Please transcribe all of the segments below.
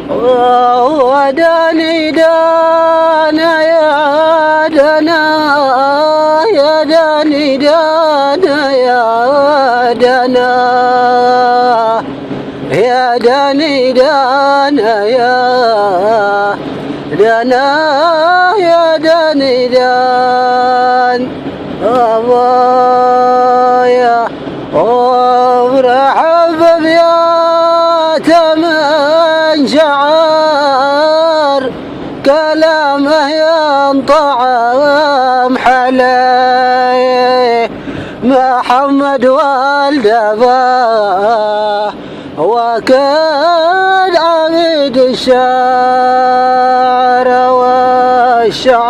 وداني دانا يا دنا يا داني دانا يا دنا يا داني دانا يا دنا يا داني دان أبايا ورحب بيات من شعر كلامه ينطعم حلي محمد والدبا وكاد عبد الشعر والشعر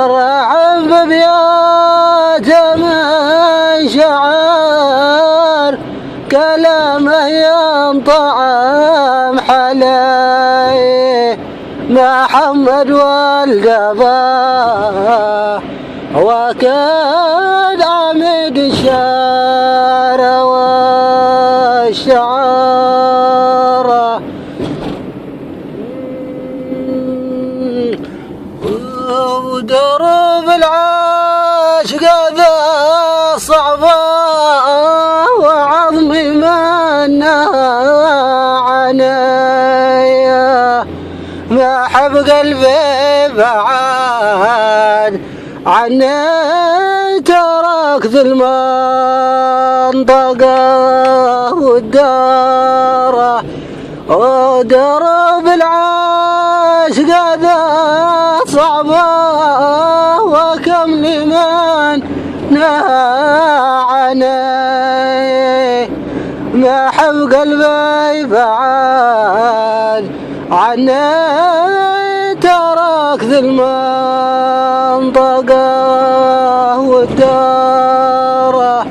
رحب بيات من شعر كلامه ينطعم حلي محمد والدبا وكاد عمد الشعر والشعر ودرب العاشق ذا صعبة وعظمي منها عنايا ما حب قلبي بعد عني ترك ذي المنطقة والدار ودرب العاشق ذا صعبة وكم لمن نهى ما حب قلبي بعد عني ترك ذي المنطقة والدار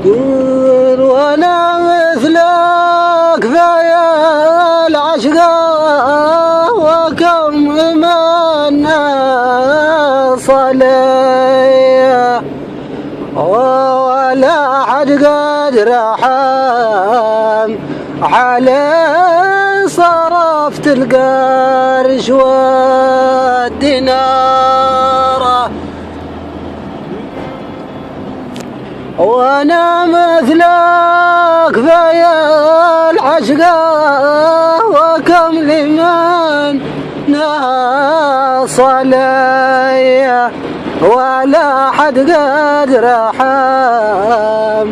قول وانا مثلك في العشق وكم من صلي ولا حد قد رحم عليه صرفت القرش والدينار وانا مثلك في العشق وكم لمن صلي ولا حد قد رحم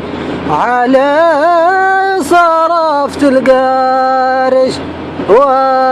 عليه صرفت القرش والدينار.